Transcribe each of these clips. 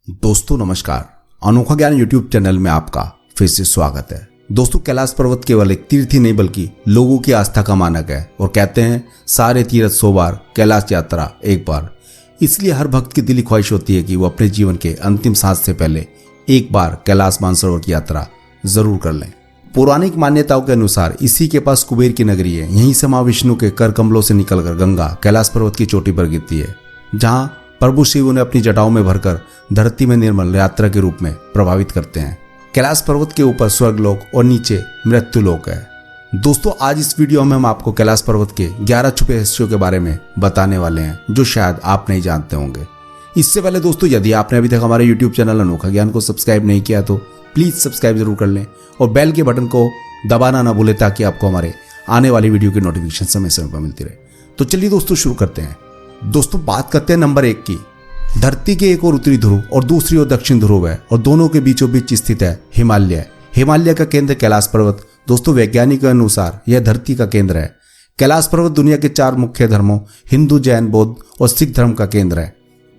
दोस्तों नमस्कार। अनोखा ज्ञान यूट्यूब चैनल में आपका फिर से स्वागत है। दोस्तों कैलाश पर्वत केवल एक तीर्थ ही नहीं बल्कि लोगों की आस्था का मानक है और कहते हैं सारे तीर्थ 100 बार, कैलाश यात्रा एक बार। इसलिए हर भक्त की दिली ख्वाहिश होती है कि वो अपने जीवन के अंतिम सांस से पहले एक बार कैलाश मानसरोवर की यात्रा जरूर कर लें। पौराणिक मान्यताओं के अनुसार इसी के पास कुबेर की नगरी है। यहीं से मां विष्णु के कर कमलों से निकलकर गंगा कैलाश पर्वत की चोटी पर गिरती है, जहां प्रभु शिव उन्हें अपनी जटाओं में भरकर धरती में निर्मल यात्रा के रूप में प्रभावित करते हैं। कैलाश पर्वत के ऊपर स्वर्गलोक और नीचे मृत्युलोक है। दोस्तों आज इस वीडियो में हम आपको कैलाश पर्वत के 11 छुपे रहस्यों के बारे में बताने वाले हैं, जो शायद आप नहीं जानते होंगे। इससे पहले दोस्तों यदि आपने अभी तक हमारे यूट्यूब चैनल अनोखा ज्ञान को सब्सक्राइब नहीं किया तो प्लीज सब्सक्राइब जरूर कर लें और बेल के बटन को दबाना ना भूलें ताकि आपको हमारे आने वाली वीडियो की नोटिफिकेशन समय समय पर मिलती रहे। तो चलिए दोस्तों शुरू करते हैं। दोस्तों बात करते हैं नंबर 1 की। धरती के एक और उत्तरी ध्रुव और दूसरी ओर दक्षिण ध्रुव है और दोनों के बीचों बीच स्थित है हिमालय। हिमालय का केंद्र कैलाश पर्वत। दोस्तों वैज्ञानिक के अनुसार यह धरती का केंद्र है। कैलाश पर्वत दुनिया के 4 मुख्य धर्मों हिंदू, जैन, बौद्ध और सिख धर्म का केंद्र है।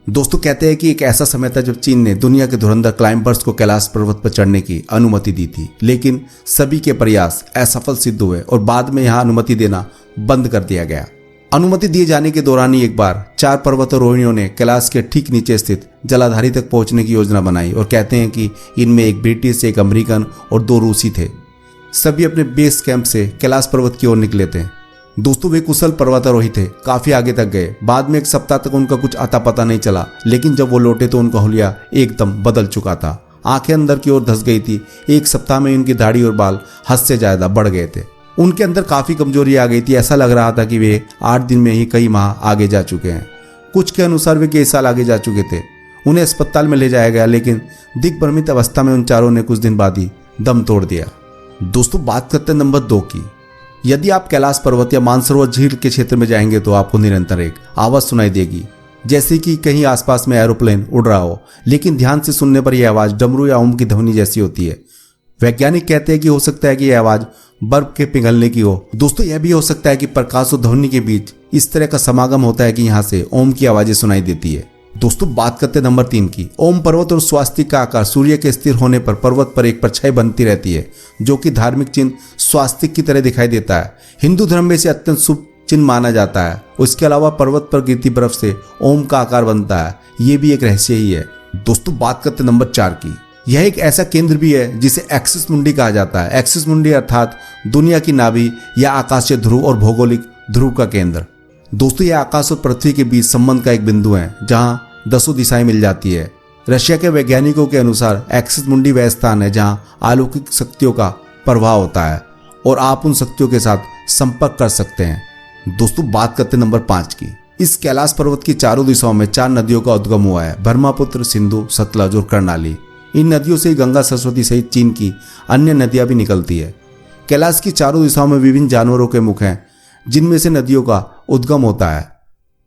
दोस्तों कहते हैं कि एक ऐसा समय था जब चीन ने दुनिया के धुरंधर क्लाइंबर्स को कैलाश पर्वत पर चढ़ने की अनुमति दी थी, लेकिन सभी के प्रयास असफल सिद्ध हुए और बाद में यहां अनुमति देना बंद कर दिया गया। अनुमति दिए जाने के दौरान ही एक बार 4 पर्वतारोहियों ने कैलाश के ठीक नीचे स्थित जलाधारी तक पहुंचने की योजना बनाई और कहते हैं कि इनमें एक ब्रिटिश, एक अमेरिकन और 2 रूसी थे। सभी अपने बेस कैंप से कैलाश पर्वत की ओर निकले थे। दोस्तों वे कुशल पर्वतारोही थे, काफी आगे तक गए। बाद में 1 सप्ताह तक उनका कुछ अता पता नहीं चला, लेकिन जब वो लौटे तो उनका हुलिया एकदम बदल चुका था। आंखें अंदर की ओर धंस गई थी। 1 सप्ताह में उनकी दाढ़ी और बाल हद से ज्यादा बढ़ गए थे। उनके अंदर काफी कमजोरी आ गई थी। ऐसा लग रहा था कि वे 8 दिन में ही कई माह आगे जा चुके हैं। कुछ के अनुसार वे कई साल आगे जा चुके थे। उन्हें अस्पताल में ले जाया गया, लेकिन दिग्भ्रमित अवस्था में उन चारों ने कुछ दिन बाद ही दम तोड़ दिया। दोस्तों बात करते हैं नंबर 2 की। यदि आप कैलाश पर्वत या मानसरोवर झील के क्षेत्र में जाएंगे तो आपको निरंतर एक आवाज सुनाई देगी, जैसे कि कहीं आसपास में एरोप्लेन उड़ रहा हो, लेकिन ध्यान से सुनने पर यह आवाज डमरू या ओम की ध्वनि जैसी होती है। वैज्ञानिक कहते हैं कि हो सकता है कि यह आवाज बर्फ के पिघलने की हो। दोस्तों यह भी हो सकता है कि प्रकाश और ध्वनि के बीच इस तरह का समागम होता है कि यहां से ओम की आवाजें सुनाई देती है। दोस्तों बात करते हैं नंबर 3 की। ओम पर्वत और स्वास्तिक का आकार सूर्य के स्थिर होने पर पर्वत पर एक परछाई बनती रहती है, जो कि धार्मिक चिन्ह स्वास्तिक की तरह दिखाई देता है। हिंदू धर्म में इसे अत्यंत शुभ चिन्ह माना जाता है। उसके अलावा पर्वत पर गिरती बर्फ से ओम का आकार बनता है, ये भी एक रहस्य ही है। दोस्तों बात करते हैं नंबर 4 की। यह एक ऐसा केंद्र भी है जिसे एक्सिस मुंडी कहा जाता है। एक्सिस मुंडी अर्थात दुनिया की नाभि या आकाशीय ध्रुव और भौगोलिक ध्रुव का केंद्र। दोस्तों यह आकाश और पृथ्वी के बीच संबंध का एक बिंदु है जहां 10 दिशाएं मिल जाती है। रशिया के वैज्ञानिकों के अनुसार एक्सिस मुंडी वह स्थान है जहां अलौकिक शक्तियों का प्रभाव होता है और आप उन शक्तियों के साथ संपर्क कर सकते हैं। दोस्तों बात करते हैं नंबर 5 की। इस कैलाश पर्वत की चारों दिशाओं में 4 नदियों का उद्गम हुआ है: ब्रह्मपुत्र, सिंधु, सतलज और कर्णाली। इन नदियों से गंगा, सरस्वती सहित चीन की अन्य नदियां भी निकलती है। कैलाश की चारों दिशाओं में विभिन्न जानवरों के मुख हैं, जिनमें से नदियों का उद्गम होता है।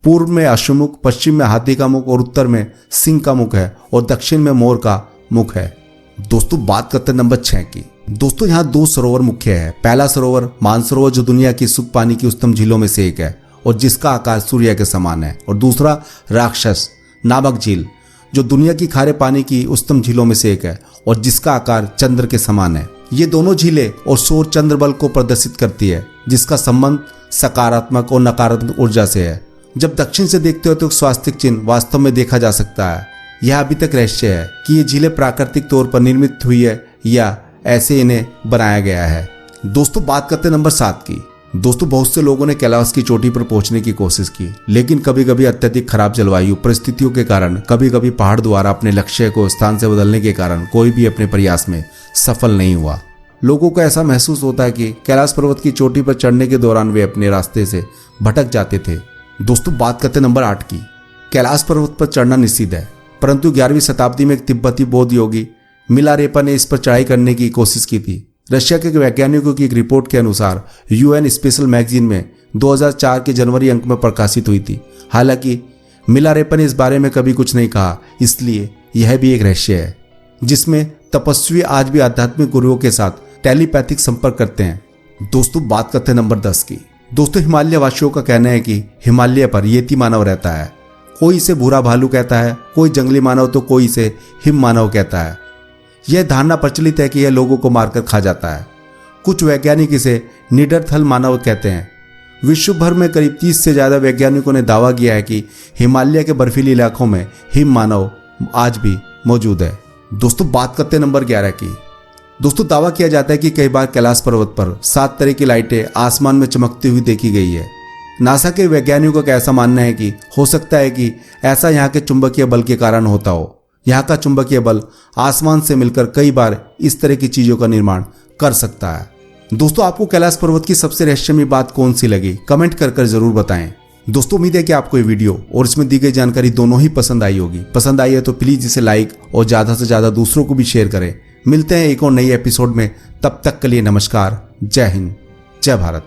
पूर्व में अश्वमुख, पश्चिम में हाथी का मुख और उत्तर में सिंह का मुख है और दक्षिण में मोर का मुख है। दोस्तों बात करते हैं नंबर 6 की। दोस्तों यहाँ 2 सरोवर मुख्य है। पहला सरोवर मानसरोवर, जो दुनिया की शुद्ध पानी की उच्चतम झीलों में से एक है और जिसका आकार सूर्य के समान है, और दूसरा राक्षस नामक झील, जो दुनिया की खारे पानी की उच्चतम झीलों में से एक है और जिसका आकार चंद्र के समान है। ये दोनों झीलें और सौर चंद्र बल को प्रदर्शित करती है, जिसका संबंध सकारात्मक और नकारात्मक ऊर्जा से है। जब दक्षिण से देखते हो तो स्वास्तिक चिन्ह वास्तव में देखा जा सकता है। यह अभी तक रहस्य है कि ये झीलें प्राकृतिक तौर पर निर्मित हुई है या ऐसे इन्हें बनाया गया है। दोस्तों बात करते हैं नंबर 7 की। दोस्तों बहुत से लोगों ने कैलाश की चोटी पर पहुंचने की कोशिश की, लेकिन कभी कभी अत्यधिक खराब जलवायु परिस्थितियों के कारण, कभी कभी पहाड़ द्वारा अपने लक्ष्य को स्थान से बदलने के कारण कोई भी अपने प्रयास में सफल नहीं हुआ। लोगों को ऐसा महसूस होता है कि कैलाश पर्वत की चोटी पर चढ़ने के दौरान वे अपने रास्ते से भटक जाते थे। दोस्तों बात करते हैं नंबर 8 की। कैलाश पर्वत पर चढ़ना निषिद्ध है, परंतु 11वीं शताब्दी में एक तिब्बती बौद्ध योगी मिलारेपा ने इस पर चढ़ाई करने की कोशिश की थी। रशिया के वैज्ञानिकों की एक रिपोर्ट के अनुसार यूएन स्पेशल मैगजीन में 2004 के जनवरी अंक में प्रकाशित हुई थी। हालांकि मिलारेपा ने इस बारे में कभी कुछ नहीं कहा, इसलिए यह भी एक रहस्य है जिसमें तपस्वी आज भी आध्यात्मिक गुरुओं के साथ टेलीपैथिक संपर्क करते हैं। दोस्तों बात करते हैं नंबर 10 की। दोस्तों हिमालय वासियों का कहना है कि हिमालय पर येती मानव रहता है। कोई इसे भूरा भालू कहता है, कोई जंगली मानव तो कोई इसे हिम मानव कहता है। यह धारणा प्रचलित है कि यह लोगों को मारकर खा जाता है। कुछ वैज्ञानिक इसे निडरथल मानव कहते हैं। विश्व भर में करीब 30 से ज्यादा वैज्ञानिकों ने दावा किया है कि हिमालय के बर्फीले इलाकों में हिम मानव आज भी मौजूद है। दोस्तों बात करते हैं नंबर 11 की। दोस्तों दावा किया जाता है कि कई बार कैलाश पर्वत पर 7 तरह की लाइटें आसमान में चमकती हुई देखी गई है। नासा के वैज्ञानिकों का ऐसा मानना है कि हो सकता है कि ऐसा यहाँ के चुंबकीय बल के कारण होता हो। यहाँ का चुंबकीय बल आसमान से मिलकर कई बार इस तरह की चीजों का निर्माण कर सकता है। दोस्तों आपको कैलाश पर्वत की सबसे रहस्यमयी बात कौन सी लगी, कमेंट कर जरूर बताएं। दोस्तों उम्मीद है कि आपको ये वीडियो और इसमें दी गई जानकारी दोनों ही पसंद आई होगी। पसंद आई है तो प्लीज इसे लाइक और ज्यादा से ज्यादा दूसरों को भी शेयर करें। मिलते हैं एक और नई एपिसोड में, तब तक के लिए नमस्कार, जय हिंद, जय भारत।